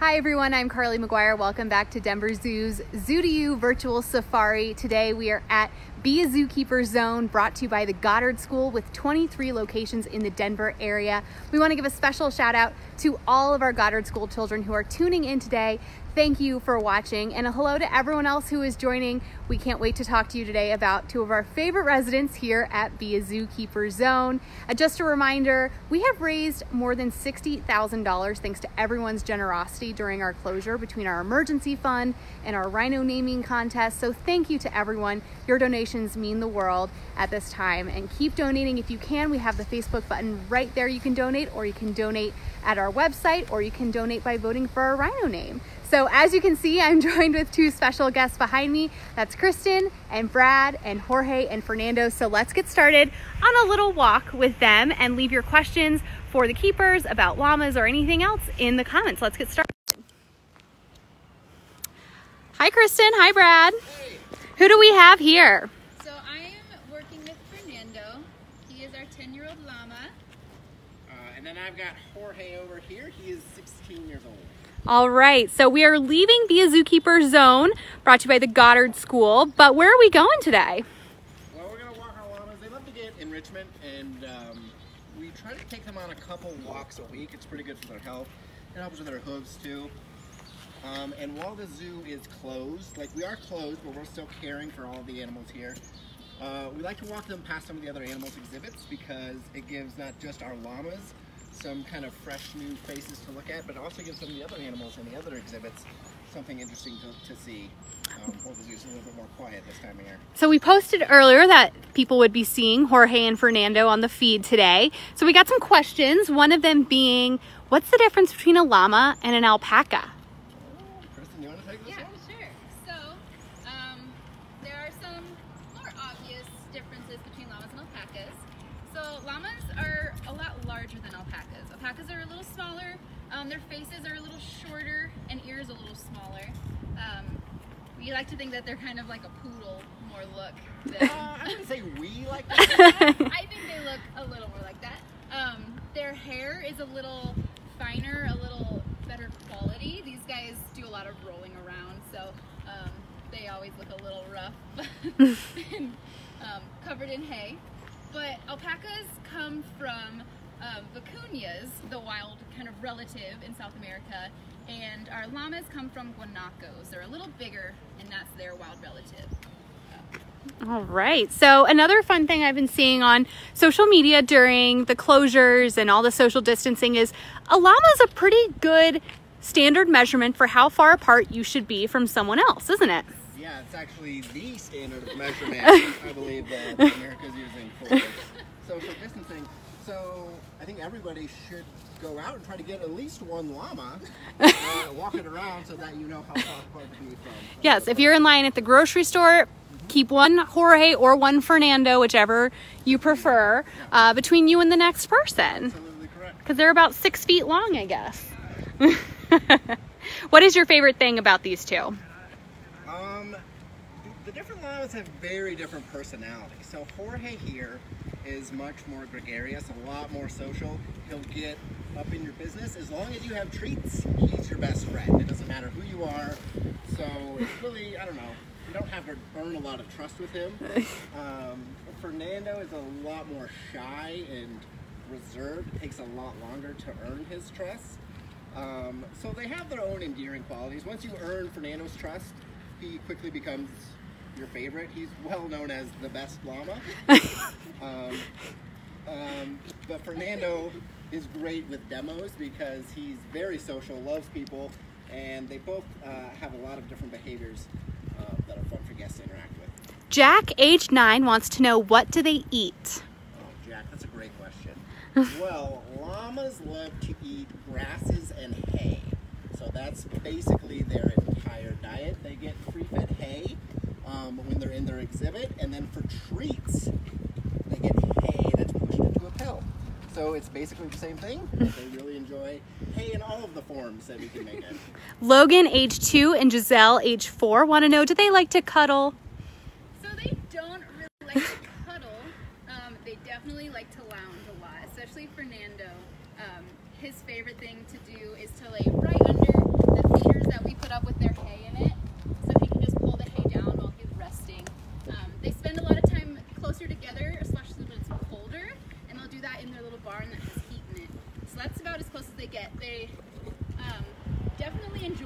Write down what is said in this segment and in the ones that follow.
Hi everyone, I'm Carly McGuire. Welcome back to Denver Zoo's Zoo to You virtual safari. Today we are at Be A Zookeeper Zone, brought to you by the Goddard School with 23 locations in the Denver area. We want to give a special shout out to all of our Goddard School children who are tuning in today. Thank you for watching, and a hello to everyone else who is joining. We can't wait to talk to you today about two of our favorite residents here at Be A Zookeeper Zone. Just a reminder, we have raised more than $60,000 thanks to everyone's generosity during our closure between our emergency fund and our rhino naming contest. So thank you to everyone. Your donations mean the world at this time, and keep donating if you can. We have the Facebook button right there. You can donate, or you can donate at our website, or you can donate by voting for our rhino name. So as you can see, I'm joined with two special guests behind me. That's Kristen and Brad and Jorge and Fernando. So let's get started on a little walk with them, and leave your questions for the keepers about llamas or anything else in the comments. Let's get started. Hi Kristen, hi Brad. Hey. Who do we have here? So I am working with Fernando. He is our 10-year-old llama. And then I've got Jorge over here. He is 16 years old. All right, so we are leaving Be A Zookeeper Zone, brought to you by the Goddard School, but where are we going today? Well, we're going to walk our llamas. They love to get enrichment, and we try to take them on a couple walks a week. It's pretty good for their health. It helps with their hooves too. And while the zoo is closed, like we are closed, but we're still caring for all of the animals here, we like to walk them past some of the other animals exhibits, because it gives not just our llamas some kind of fresh new faces to look at, but it also gives some of the other animals in the other exhibits something interesting to see. While the zoo's a little bit more quiet this time of year. So we posted earlier that people would be seeing Jorge and Fernando on the feed today. So we got some questions, one of them being, what's the difference between a llama and an alpaca? Kristen, you want to take this Yeah, one? sure. So there are some more obvious differences between llamas and alpacas. So llamas are a lot larger than alpacas. Alpacas are a little smaller. Their faces are a little shorter and ears a little smaller. We like to think that they're kind of like a poodle more look. I wouldn't say we like that. I think they look a little more like that. Their hair is a little finer, a little better quality. These guys do a lot of rolling around, so they always look a little rough and covered in hay. But alpacas come from vicuñas, the wild kind of relative in South America, and our llamas come from guanacos. They're a little bigger, and that's their wild relative. All right, so another fun thing I've been seeing on social media during the closures and all the social distancing is a llama is a pretty good standard measurement for how far apart you should be from someone else, isn't it? Yeah, it's actually the standard of measurement, I believe, that America's using for social distancing. So I think everybody should go out and try to get at least one llama, walk it around so that you know how far apart to be from. Yes, if you're in line at the grocery store, keep one Jorge or one Fernando, whichever you prefer, between you and the next person. Absolutely correct. Because they're about 6 feet long, I guess. What is your favorite thing about these two? The different llamas have very different personalities. So Jorge here is much more gregarious, a lot more social. He'll get up in your business. As long as you have treats, he's your best friend. It doesn't matter who you are. So it's really, I don't know, you don't have to earn a lot of trust with him. Fernando is a lot more shy and reserved. It takes a lot longer to earn his trust. So they have their own endearing qualities. Once you earn Fernando's trust, he quickly becomes your favorite. He's well known as the best llama. But Fernando is great with demos because he's very social, loves people, and they both have a lot of different behaviors that are fun for guests to interact with. Jack, age 9, wants to know, what do they eat? Oh, Jack, that's a great question. Well, llamas love to eat grasses and hay. So that's basically their entire diet. They get free-fed hay when they're in their exhibit, and then for treats, they get hay that's pushed into a pill. So it's basically the same thing, but they really enjoy hay in all of the forms that we can make it. Logan, age 2, and Giselle, age 4, want to know, do they like to cuddle? So they don't really like to cuddle. They definitely like to lounge a lot, especially Fernando. His favorite thing to do is to lay right under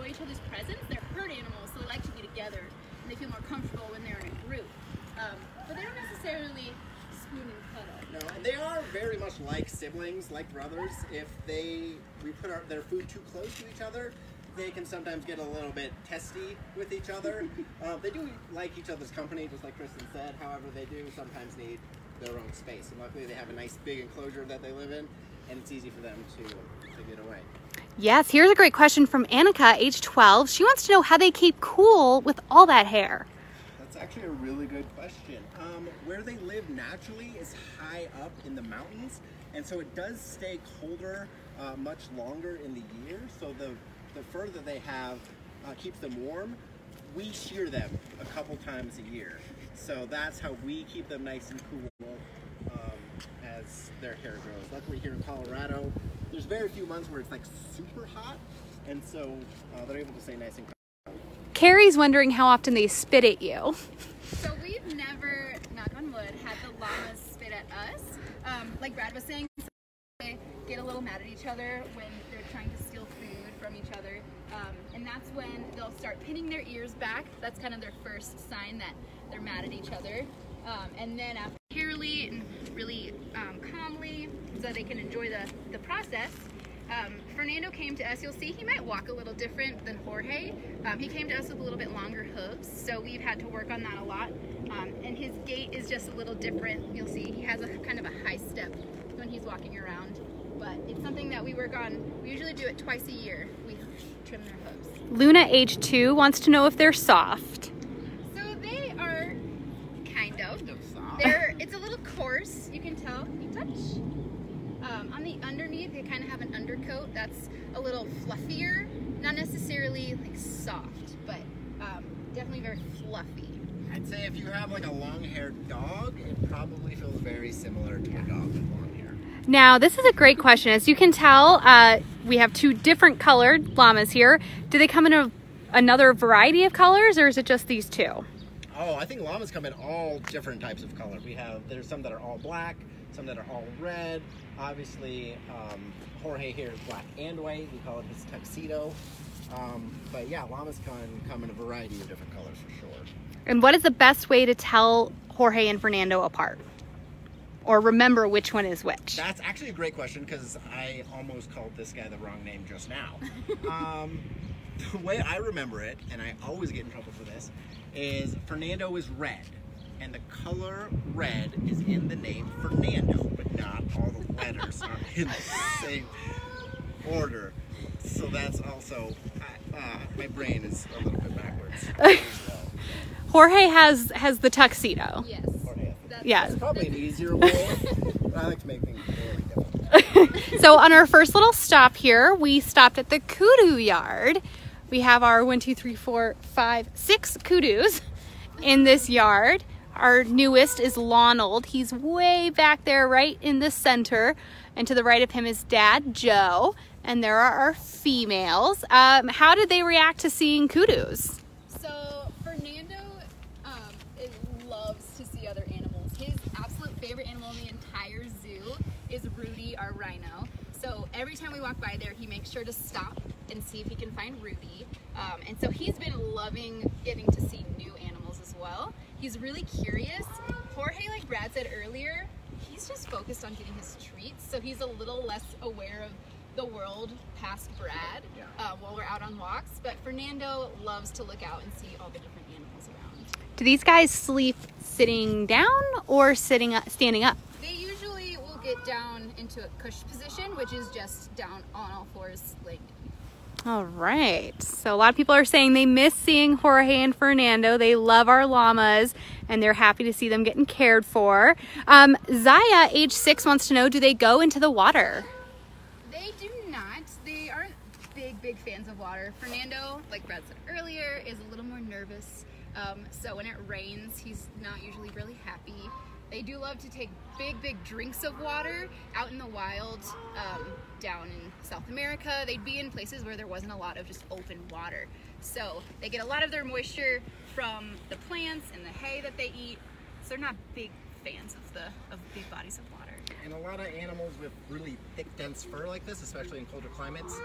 enjoy each other's presence. They're herd animals, so they like to be together, and they feel more comfortable when they're in a group. But they don't necessarily spoon and cuddle. No, and they are very much like siblings, like brothers. If we put their food too close to each other, they can sometimes get a little bit testy with each other. They do like each other's company, just like Kristen said. However, they do sometimes need their own space. And luckily, they have a nice big enclosure that they live in, and it's easy for them to get away. Yes, here's a great question from Annika, age 12. She wants to know how they keep cool with all that hair. That's actually a really good question. Where they live naturally is high up in the mountains, and so it does stay colder much longer in the year. So the fur that they have keeps them warm. We shear them a couple times a year, so that's how we keep them nice and cool as their hair grows. Luckily here in Colorado, there's very few months where it's like super hot, and so they're able to stay nice and cool. Carrie's wondering how often they spit at you. So we've never, knock on wood, had the llamas spit at us. Like Brad was saying, they get a little mad at each other when they're trying to steal food from each other. And that's when they'll start pinning their ears back. That's kind of their first sign that they're mad at each other. And then after carefully and really calmly, so they can enjoy the process, Fernando came to us. You'll see he might walk a little different than Jorge. He came to us with a little bit longer hooves, so we've had to work on that a lot. And his gait is just a little different. You'll see he has a kind of a high step when he's walking around, but it's something that we work on. We usually do it twice a year. We trim their hooves. Luna, age 2, wants to know if they're soft. So they are kind of. It's a little coarse. You can tell. You touch. On the underneath, they kind of have an undercoat that's a little fluffier. Not necessarily like soft, but definitely very fluffy. I'd say if you have like a long-haired dog, it probably feels very similar to a dog with long hair. Now, this is a great question. As you can tell, we have 2 different colored llamas here. Do they come in another variety of colors, or is it just these 2? Oh, I think llamas come in all different types of color. There's some that are all black, some that are all red. Obviously, Jorge here is black and white. We call it his tuxedo. But yeah, llamas can come in a variety of different colors for sure. And what is the best way to tell Jorge and Fernando apart? Or remember which one is which? That's actually a great question, because I almost called this guy the wrong name just now. The way I remember it, and I always get in trouble for this, is Fernando is red. And the color red is in the name Fernando, but not all the letters are in the same order. So that's also, my brain is a little bit backwards. Jorge has the tuxedo. Yes. Yes. It's probably an easier way, but I like to make things really difficult. So on our first little stop here, we stopped at the Kudu Yard. We have our 1, 2, 3, 4, 5, 6 kudus in this yard. Our newest is Lonald. He's way back there right in the center. And to the right of him is Dad, Joe. And there are our females. How did they react to seeing kudus? So Fernando loves to see other animals. His absolute favorite animal in the entire zoo is Rudy, our rhino. So every time we walk by there, he makes sure to stop and see if he can find Rudy. And so he's been loving getting to see new animals as well. He's really curious. Jorge, like Brad said earlier, he's just focused on getting his treats, so he's a little less aware of the world past Brad while we're out on walks. But Fernando loves to look out and see all the different animals around. Do these guys sleep sitting down or standing up? They usually will get down into a cush position, which is just down on all fours, laying down. All right. So a lot of people are saying they miss seeing Jorge and Fernando. They love our llamas and they're happy to see them getting cared for. Zaya, age 6, wants to know, do they go into the water? They do not. They aren't big fans of water. Fernando, like Brad said earlier, is a little more nervous. So when it rains, he's not usually really happy. They do love to take big drinks of water out in the wild, down in South America. They'd be in places where there wasn't a lot of just open water. So they get a lot of their moisture from the plants and the hay that they eat. So they're not big fans of big bodies of water. And a lot of animals with really thick, dense fur like this, especially in colder climates,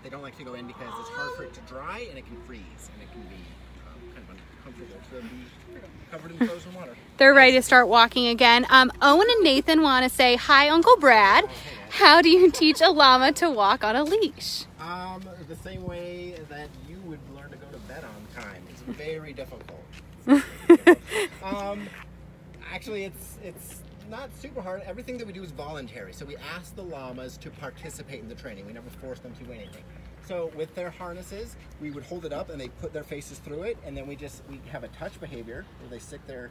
they don't like to go in because it's hard for it to dry and it can freeze and it can be kind of uncomfortable to be covered in frozen water. They're ready to start walking again. Owen and Nathan want to say, hi, Uncle Brad. How do you teach a llama to walk on a leash? The same way that you would learn to go to bed on time. It's very difficult. Actually, it's not super hard. Everything that we do is voluntary. So we ask the llamas to participate in the training. We never force them to do anything. So with their harnesses, we would hold it up and they put their faces through it, and then we have a touch behavior where they stick their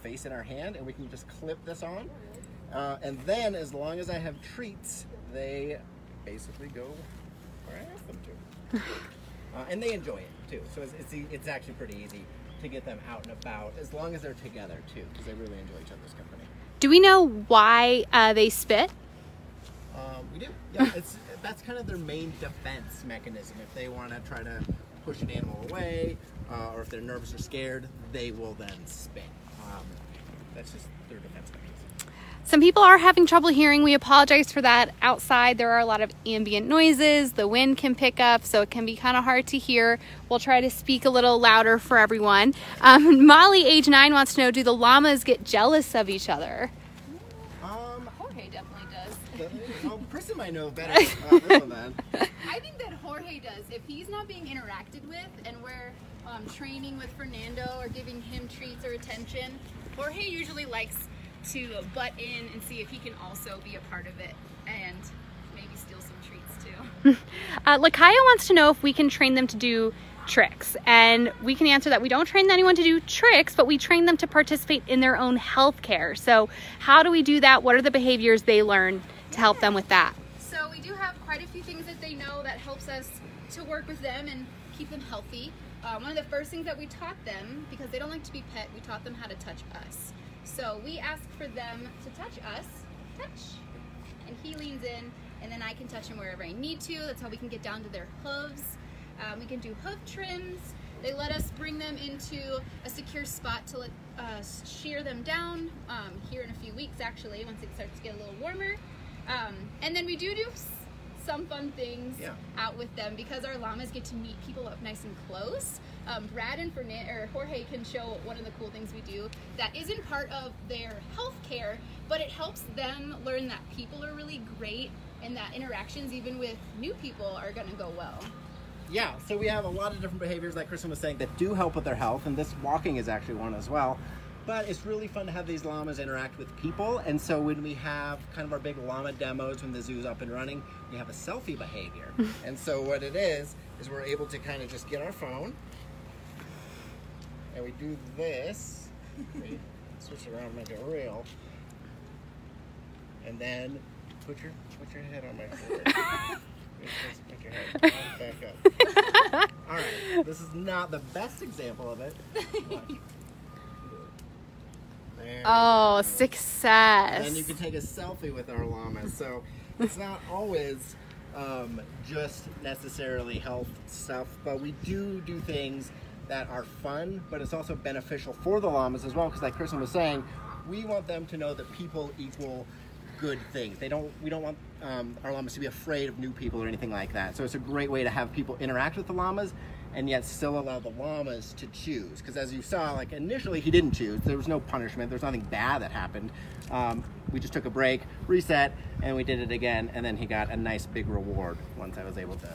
face in our hand and we can just clip this on. And then as long as I have treats, they basically go where I ask them to. And they enjoy it too. So it's actually pretty easy to get them out and about as long as they're together too, because they really enjoy each other's company. Do we know why they spit? We do. Yeah, that's kind of their main defense mechanism. If they want to try to push an animal away, or if they're nervous or scared, they will then spit. That's just their defense mechanism. Some people are having trouble hearing. We apologize for that. Outside, there are a lot of ambient noises. The wind can pick up, so it can be kind of hard to hear. We'll try to speak a little louder for everyone. Molly, age 9, wants to know, do the llamas get jealous of each other? Jorge definitely does. Well, Kristen might know better this one then. I think that Jorge does. If he's not being interacted with and we're training with Fernando or giving him treats or attention, Jorge usually likes to butt in and see if he can also be a part of it and maybe steal some treats too. Lakaya wants to know if we can train them to do tricks, and we can answer that we don't train anyone to do tricks, but we train them to participate in their own health care. So how do we do that? What are the behaviors they learn to help them with that? So we do have quite a few things that they know that helps us to work with them and keep them healthy. One of the first things that we taught them, because they don't like to be pet, we taught them how to touch us. So we ask for them to touch us, and he leans in, and then I can touch him wherever I need to. That's how we can get down to their hooves. We can do hoof trims. They let us bring them into a secure spot to shear them down here in a few weeks, actually, once it starts to get a little warmer. And then we do some fun things out with them because our llamas get to meet people up nice and close. Brad and Jorge can show one of the cool things we do that isn't part of their health care, but it helps them learn that people are really great and that interactions even with new people are going to go well. Yeah, so we have a lot of different behaviors, like Kristen was saying, that do help with their health, and this walking is actually one as well. But it's really fun to have these llamas interact with people, and so when we have kind of our big llama demos when the zoo's up and running, we have a selfie behavior. And so what it is we're able to kind of just get our phone, and we do this, we switch it around and make it real, and then put your head on my shoulder. Put your head back up. All right, this is not the best example of it. Oh, success. And then you can take a selfie with our llamas. So it's not always just necessarily health stuff, but we do things that are fun, but it's also beneficial for the llamas as well, because like Kristen was saying, we want them to know that people equal good things. We don't want our llamas to be afraid of new people or anything like that. So it's a great way to have people interact with the llamas and yet still allow the llamas to choose. Because as you saw, like initially he didn't choose. There was no punishment. There's nothing bad that happened. We just took a break, reset, and we did it again. And then he got a nice big reward once I was able to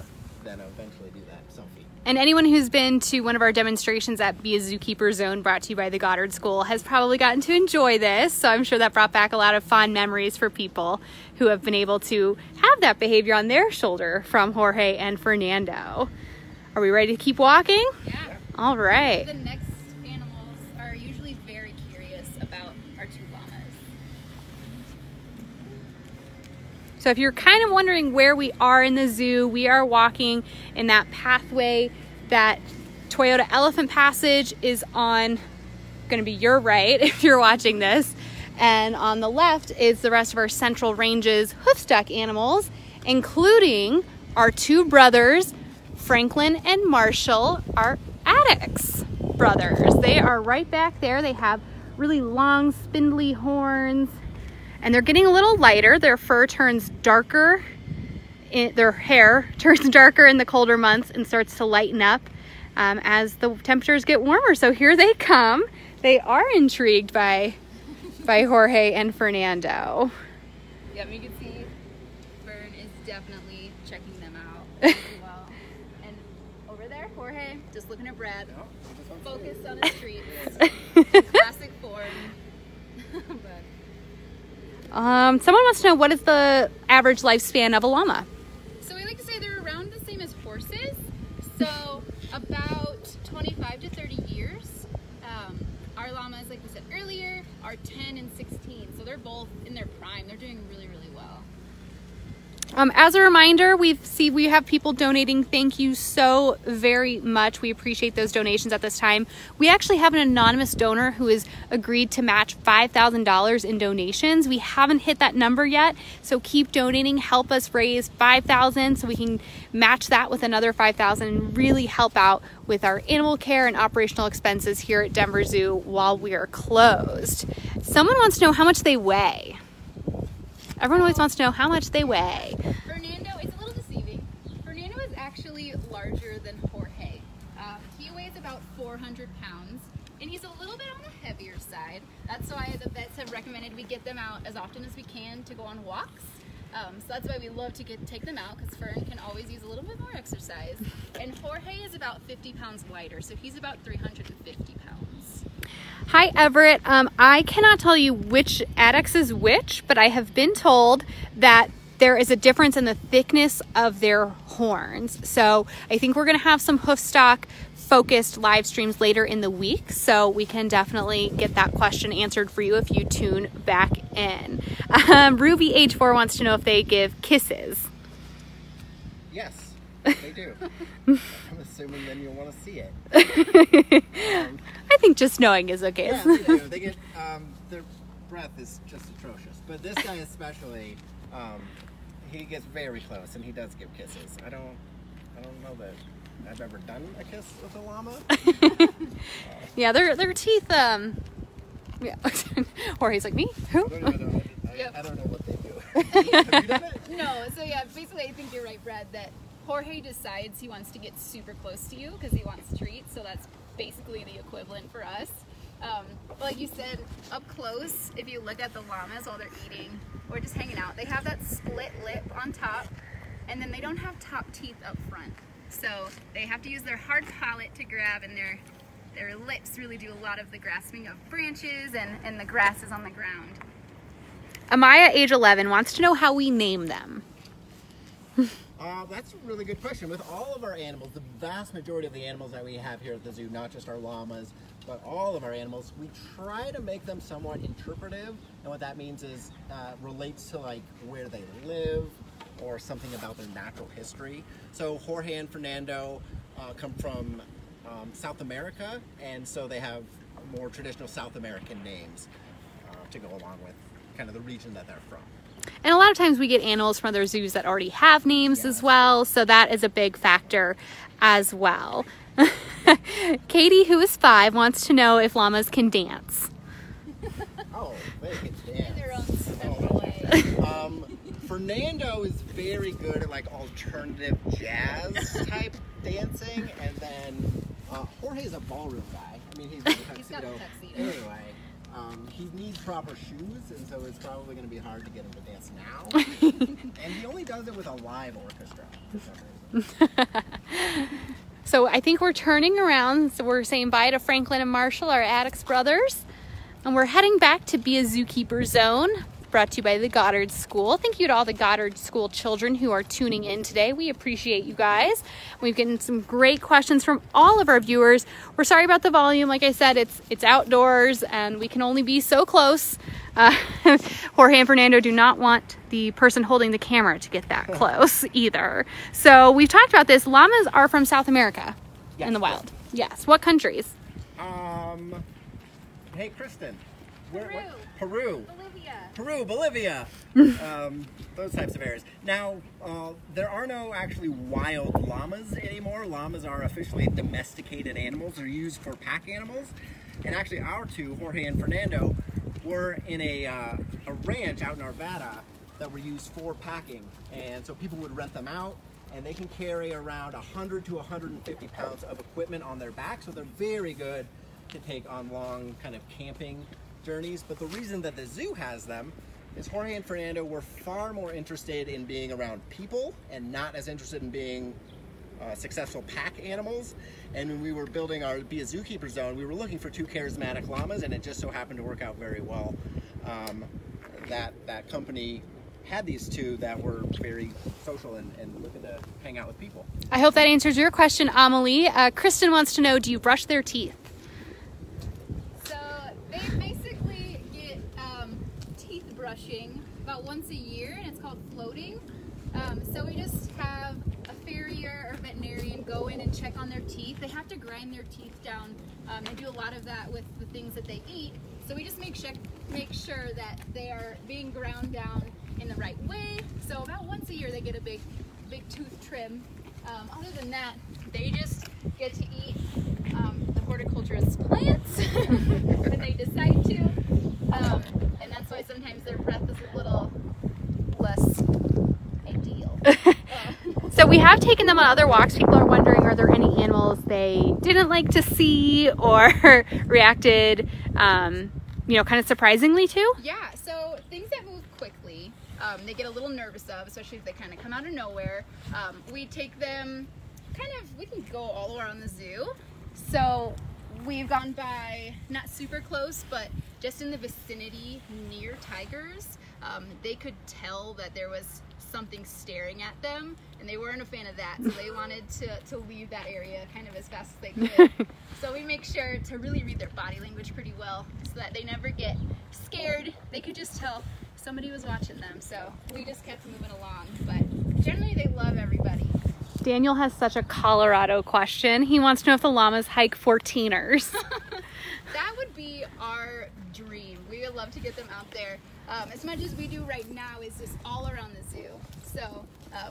then eventually do that selfie. And anyone who's been to one of our demonstrations at Be A Zookeeper Zone brought to you by the Goddard School has probably gotten to enjoy this. So I'm sure that brought back a lot of fond memories for people who have been able to have that behavior on their shoulder from Jorge and Fernando. Are we ready to keep walking? Yeah. All right. The next animals are usually very curious about our two llamas. So if you're kind of wondering where we are in the zoo, we are walking in that pathway. That Toyota Elephant Passage is on, going to be your right if you're watching this. And on the left is the rest of our Central Ranges hoofstuck animals, including our two brothers, Franklin and Marshall, our Addicts brothers. They are right back there. They have really long, spindly horns, and they're getting a little lighter. Their fur turns darker their hair turns darker in the colder months and starts to lighten up as the temperatures get warmer. So here they come. They are intrigued by Jorge and Fernando. Yep, you can see Fern is definitely checking them out as well. And over there, Jorge, just looking at Brad, focused on his treats. Classic form. Someone wants to know, what is the average lifespan of a llama? So we like to say they're around the same as horses. So about 25 to 30 years. Our llamas, like we said earlier, are 10 and 16. So they're both in their prime. They're doing really, really well. As a reminder, we have people donating. Thank you so very much. We appreciate those donations at this time. We actually have an anonymous donor who has agreed to match $5,000 in donations. We haven't hit that number yet, so keep donating. Help us raise $5,000 so we can match that with another $5,000 and really help out with our animal care and operational expenses here at Denver Zoo while we are closed. Someone wants to know how much they weigh. Everyone always wants to know how much they weigh. Fernando, it's a little deceiving. Fernando is actually larger than Jorge. He weighs about 400 pounds, and he's a little bit on the heavier side. That's why the vets have recommended we get them out as often as we can to go on walks. So that's why we love to take them out, because Fern can always use a little bit more exercise. And Jorge is about 50 pounds lighter, so he's about 350 pounds. Hi, Everett. I cannot tell you which addex is which, but I have been told that there is a difference in the thickness of their horns. So I think we're going to have some hoof stock focused live streams later in the week, so we can definitely get that question answered for you if you tune back in. Ruby H4 wants to know if they give kisses. Yes, they do. I'm assuming then you'll want to see it. I think just knowing is okay. Yeah, they do. They get, their breath is just atrocious. But this guy especially, he gets very close and he does give kisses. I don't know that I've ever done a kiss with a llama. Yeah, their teeth, yeah. Jorge's like, me? Who? I don't know what they do. Have you done it? No, so yeah, basically I think you're right, Brad, that Jorge decides he wants to get super close to you because he wants treats, so that's basically the equivalent for us. But like you said, up close, if you look at the llamas while they're eating or just hanging out, they have that split lip on top, and then they don't have top teeth up front. So they have to use their hard palate to grab, and their lips really do a lot of the grasping of branches and the grasses on the ground. Amaya, age 11, wants to know how we name them. That's a really good question. With all of our animals, the vast majority of the animals that we have here at the zoo, not just our llamas, but all of our animals, we try to make them somewhat interpretive. And what that means is relates to like where they live or something about their natural history. So Jorge and Fernando come from South America, and so they have more traditional South American names to go along with kind of the region that they're from. And a lot of times we get animals from other zoos that already have names as well, so that is a big factor as well. Katie, who is 5, wants to know if llamas can dance. Oh, they can dance. In their own special way. Fernando is very good at like alternative jazz type dancing, and then Jorge's a ballroom guy. I mean, he's got a tuxedo. Anyway, he needs proper shoes, and so it's probably going to be hard to get him to dance now. And he only does it with a live orchestra for some reason. So I think we're turning around. So we're saying bye to Franklin and Marshall, our Addicts brothers. And we're heading back to Be A Zookeeper Zone, brought to you by the Goddard School. Thank you to all the Goddard School children who are tuning in today. We appreciate you guys. We've gotten some great questions from all of our viewers. We're sorry about the volume. Like I said, it's outdoors and we can only be so close. Jorge and Fernando do not want the person holding the camera to get that close either. So we've talked about this. Llamas are from South America in the wild. Yes. What countries? Hey, Kristen. Peru. Peru, Bolivia, those types of areas. Now, there are no actually wild llamas anymore. Llamas are officially domesticated animals. They're used for pack animals. And actually our two, Jorge and Fernando, were in a ranch out in Nevada that were used for packing, and so people would rent them out, and they can carry around 100 to 150 pounds of equipment on their back, so they're very good to take on long kind of camping journeys. But the reason that the zoo has them is Jorge and Fernando were far more interested in being around people and not as interested in being successful pack animals. And when we were building our Be A Zookeeper Zone, we were looking for 2 charismatic llamas, and it just so happened to work out very well. That company had these 2 that were very social and looking to hang out with people. I hope that answers your question, Amelie. Kristen wants to know, do you brush their teeth? So they basically get teeth brushing about once a year, and it's called floating. So we just have a farrier or veterinarian go in and check on their teeth. They have to grind their teeth down. They do a lot of that with the things that they eat. So we just make sure that they are being ground down in the right way. So about once a year they get a big tooth trim. Other than that, they just get to eat the horticulturist plants when they decide to. And that's why sometimes their breath is a little less ideal. So we have taken them on other walks. People are wondering, are there any animals they didn't like to see or reacted, kind of surprisingly to? Yeah, so things that move quickly, they get a little nervous of, especially if they kind of come out of nowhere. We take them we can go all around the zoo. So we've gone by, not super close, but just in the vicinity near tigers. They could tell that there was something staring at them, and they weren't a fan of that, so they wanted to leave that area kind of as fast as they could. So we make sure to really read their body language pretty well so that they never get scared. They could just tell somebody was watching them, so we just kept moving along. But generally they love everybody. Daniel has such a Colorado question. He wants to know if the llamas hike 14ers. That would be our dream. We would love to get them out there. As much as we do right now is just all around the zoo. So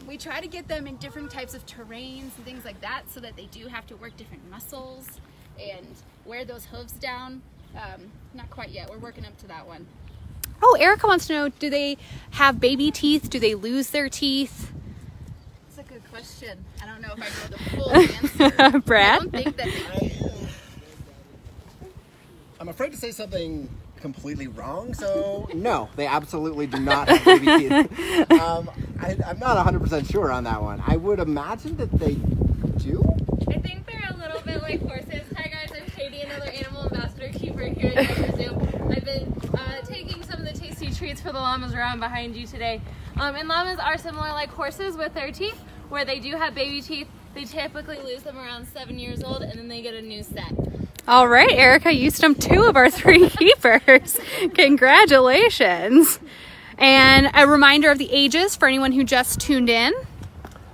we try to get them in different types of terrains and things like that, so that they do have to work different muscles and wear those hooves down. Not quite yet. We're working up to that one. Oh, Erica wants to know, do they have baby teeth? Do they lose their teeth? That's a good question. I don't know if I know the full answer. Brad? I don't think that they do. I'm afraid to say something completely wrong, so no, they absolutely do not have baby teeth. I'm not 100% sure on that one. I would imagine that they do. I think they're a little bit like horses. Hi guys, I'm Katie, another animal ambassador keeper here at Denver Zoo. I've been taking some of the tasty treats for the llamas around behind you today. And llamas are similar like horses with their teeth, where they do have baby teeth. They typically lose them around 7 years old, and then they get a new set. All right, Erica, you stumped 2 of our 3 keepers. Congratulations. And a reminder of the ages for anyone who just tuned in.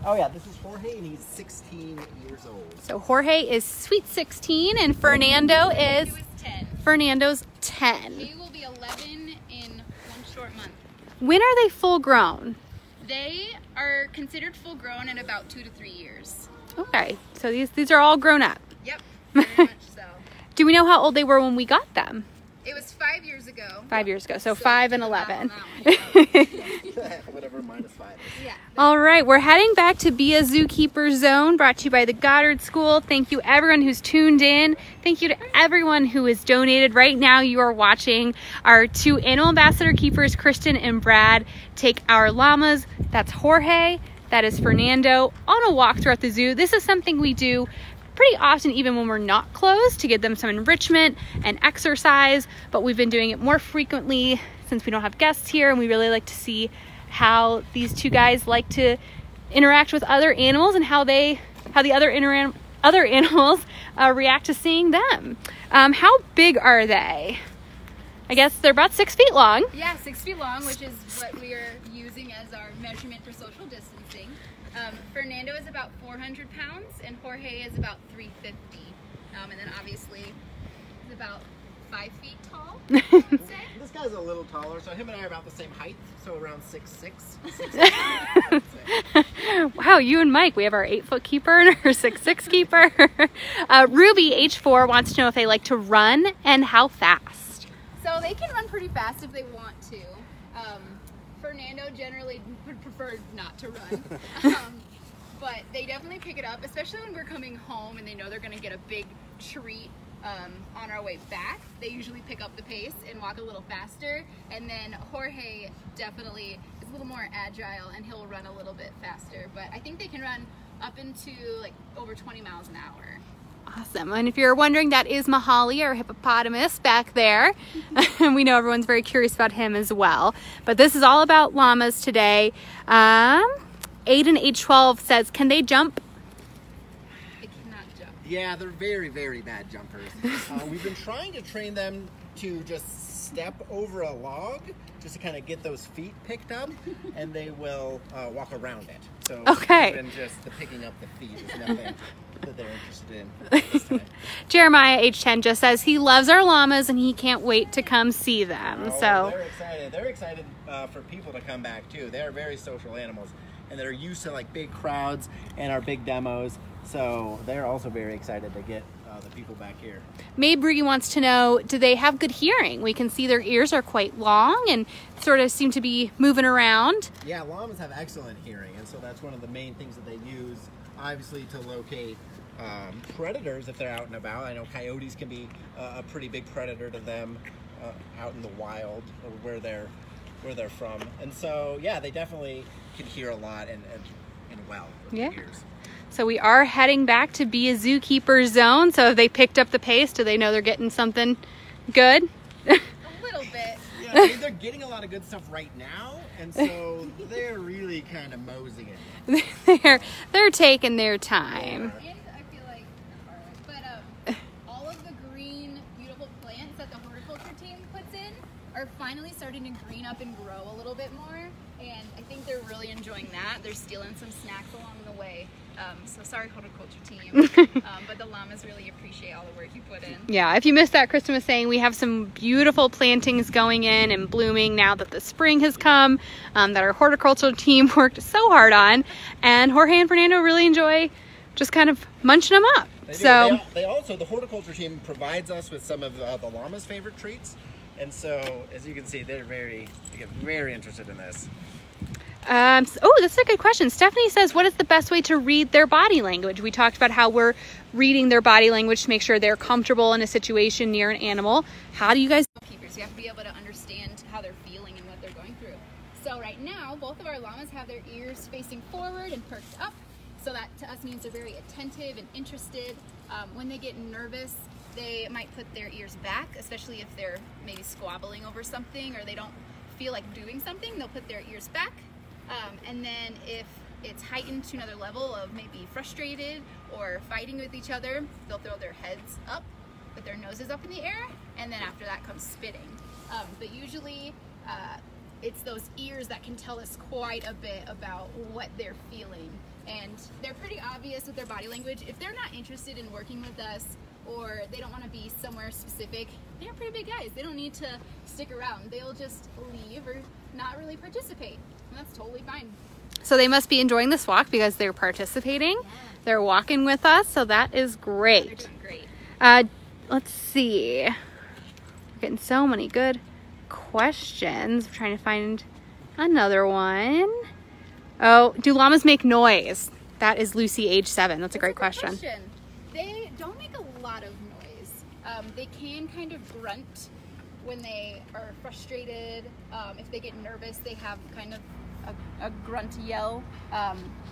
Oh yeah, this is Jorge, and he's 16 years old. So Jorge is sweet 16, and Fernando is... He was 10. Fernando's 10. He will be 11 in 1 short month. When are they full grown? They are considered full grown in about 2 to 3 years. Okay, so these are all grown up. Yep, very much so. Do we know how old they were when we got them? It was 5 years ago. 5 years ago, so 5 and 11. Whatever minus 5 is. Yeah. All right, we're heading back to Be A Zookeeper Zone, brought to you by the Goddard School. Thank you everyone who's tuned in. Thank you to everyone who has donated. Right now you are watching our 2 animal ambassador keepers, Kristen and Brad, take our llamas. That's Jorge, that is Fernando, on a walk throughout the zoo. This is something we do pretty often even when we're not closed, to give them some enrichment and exercise, but we've been doing it more frequently since we don't have guests here, and we really like to see how these 2 guys like to interact with other animals and how the other animals react to seeing them. How big are they? I guess they're about 6 feet long. Yeah, 6 feet long, which is what we are using as our measurement for social distancing. Fernando is about 400 pounds and Jorge is about 350. And then obviously he's about 5 feet tall, I would say. This guy's a little taller, so him and I are about the same height, so around 6'6". Wow, you and Mike, we have our 8-foot keeper and our 6'6" keeper. Ruby, age 4, wants to know if they like to run and how fast. So they can run pretty fast if they want to. Fernando generally would prefer not to run. But they definitely pick it up, especially when we're coming home and they know they're going to get a big treat on our way back. They usually pick up the pace and walk a little faster. And then Jorge definitely is a little more agile and he'll run a little bit faster. But I think they can run up into like over 20 miles an hour. Awesome. And if you're wondering, that is Mahali, our hippopotamus back there. And we know everyone's very curious about him as well. But this is all about llamas today. Aiden H12 says, can they jump? They cannot jump. Yeah, they're very, very bad jumpers. We've been trying to train them to just step over a log just to kind of get those feet picked up, and they will walk around it. So okay. Even just the picking up the feet is nothing that they're interested in this time. Jeremiah H10 just says he loves our llamas and he can't wait to come see them. Oh, so they're excited. They're excited for people to come back too. They're very social animals, and they're used to like big crowds and our big demos. So they're also very excited to get the people back here. Maybree wants to know, do they have good hearing? We can see their ears are quite long and sort of seem to be moving around. Yeah, llamas have excellent hearing, and so that's one of the main things that they use, obviously, to locate predators if they're out and about. I know coyotes can be a pretty big predator to them out in the wild or where they're from. And so, yeah, they definitely can hear a lot and well with their ears. So we are heading back to Be A Zookeeper Zone. So if they picked up the pace, do they know they're getting something good? A little bit. Yeah, I mean, they're getting a lot of good stuff right now, and so they're really kind of moseying it. they're taking their time. And I feel like, all of the green, beautiful plants that the horticulture team puts in are finally starting to green up and grow a little bit more. And I think they're really enjoying that. They're stealing some snacks along the way. So sorry, horticulture team. But the llamas really appreciate all the work you put in. Yeah, if you missed that, Kristen was saying we have some beautiful plantings going in and blooming now that the spring has come, that our horticultural team worked so hard on. And Jorge and Fernando really enjoy just kind of munching them up. They do. So they also, the horticulture team provides us with some of the llama's favorite treats. And so, as you can see, they get very interested in this. Oh, that's a good question. Stephanie says, what is the best way to read their body language? We talked about how we're reading their body language to make sure they're comfortable in a situation near an animal. How do you guys... Keepers, you have to be able to understand how they're feeling and what they're going through. So right now, both of our llamas have their ears facing forward and perked up. So that to us means they're very attentive and interested. When they get nervous, they might put their ears back, especially if they're maybe squabbling over something or they don't feel like doing something, they'll put their ears back. And then if it's heightened to another level of maybe frustrated or fighting with each other, they'll throw their heads up, put their noses up in the air, and then after that comes spitting. But usually it's those ears that can tell us quite a bit about what they're feeling. And they're pretty obvious with their body language. If they're not interested in working with us or they don't want to be somewhere specific, they're pretty big guys. They don't need to stick around. They'll just leave or not really participate. And that's totally fine. So they must be enjoying this walk because they're participating. Yeah. They're walking with us, so that is great. They're doing great. Let's see. We're getting so many good questions. I'm trying to find another one. Oh, do llamas make noise? That is Lucy, age 7. That's a great question. They don't make a lot of noise. They can kind of grunt when they are frustrated. If they get nervous, they have kind of a grunt yell.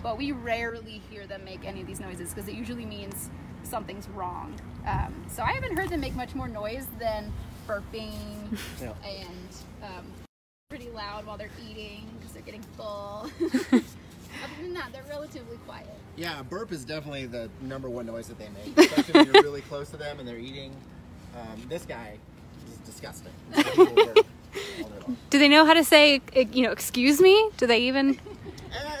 But we rarely hear them make any of these noises because it usually means something's wrong. So I haven't heard them make much more noise than burping and pretty loud while they're eating because they're getting full. Other than that, they're relatively quiet. Yeah, a burp is definitely the #1 noise that they make, especially when you're really close to them and they're eating. This guy is disgusting. Do they know how to say, excuse me? Do they even?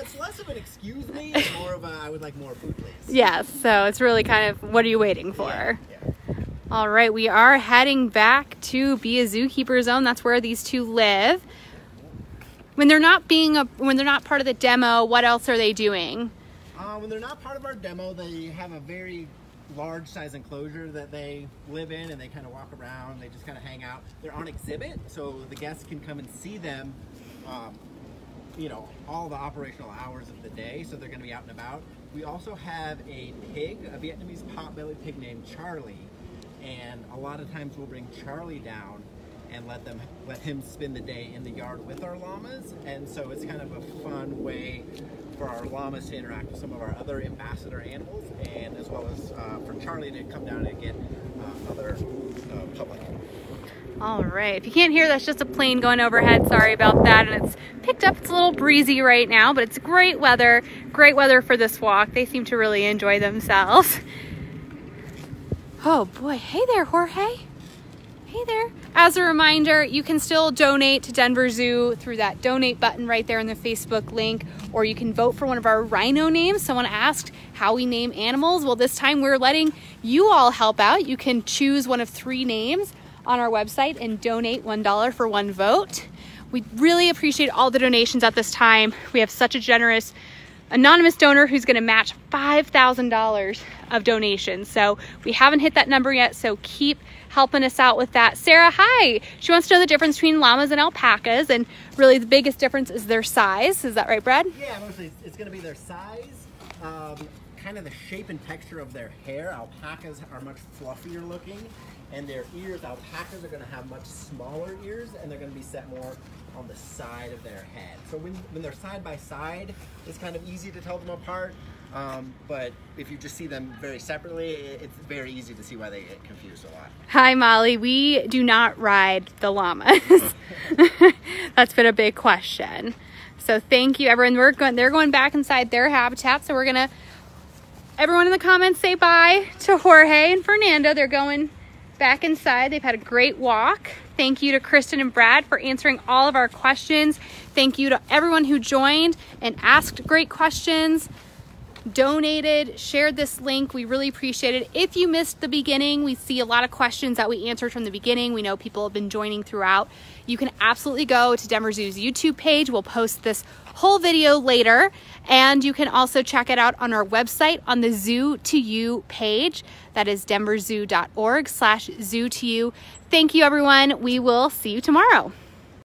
It's less of an excuse me, and more of a I would like more food, please. Yes, so it's really kind of what are you waiting for? Yeah. All right, we are heading back to Be A Zookeeper Zone. That's where these two live. When they're not part of the demo, what else are they doing? When they're not part of our demo, they have a very large size enclosure that they live in, and they kind of walk around. They just kind of hang out. They're on exhibit, so the guests can come and see them all the operational hours of the day, so they're going to be out and about. We also have a pig, a Vietnamese pot-bellied pig named Charlie, and a lot of times we'll bring Charlie down and let him spend the day in the yard with our llamas, and so it's kind of a fun way for our llamas to interact with some of our other ambassador animals, and as well as for Charlie to come down and get other public. All right, if you can't hear, that's just a plane going overhead. Sorry about that. And it's picked up. It's a little breezy right now, but it's great weather for this walk. They seem to really enjoy themselves. Oh boy, hey there, Jorge. Hey there. As a reminder, you can still donate to Denver Zoo through that donate button right there in the Facebook link, or you can vote for one of our rhino names. Someone asked how we name animals. Well, this time we're letting you all help out. You can choose one of 3 names on our website and donate $1 for 1 vote. We really appreciate all the donations at this time. We have such a generous anonymous donor who's going to match $5,000 of donations. So we haven't hit that number yet, so keep helping us out with that. Sarah, hi. She wants to know the difference between llamas and alpacas, and really the biggest difference is their size. Is that right, Brad? Yeah, mostly it's going to be their size, kind of the shape and texture of their hair. Alpacas are much fluffier looking, and their ears, alpacas are going to have much smaller ears, and they're going to be set more on the side of their head. So when they're side by side, it's kind of easy to tell them apart. But if you just see them very separately, it's very easy to see why they get confused a lot. Hi, Molly. We do not ride the llamas. That's been a big question. So thank you, everyone. They're going back inside their habitat. So we're gonna, everyone in the comments say bye to Jorge and Fernando. They're going back inside. They've had a great walk. Thank you to Kristen and Brad for answering all of our questions. Thank you to everyone who joined and asked great questions, donated, shared this link. We really appreciate it. If you missed the beginning, we see a lot of questions that we answered from the beginning. We know people have been joining throughout. You can absolutely go to Denver Zoo's YouTube page. We'll post this whole video later, and you can also check it out on our website on the Zoo to You page. That is denverzoo.org/zoo to you. Thank you, everyone. We will see you tomorrow.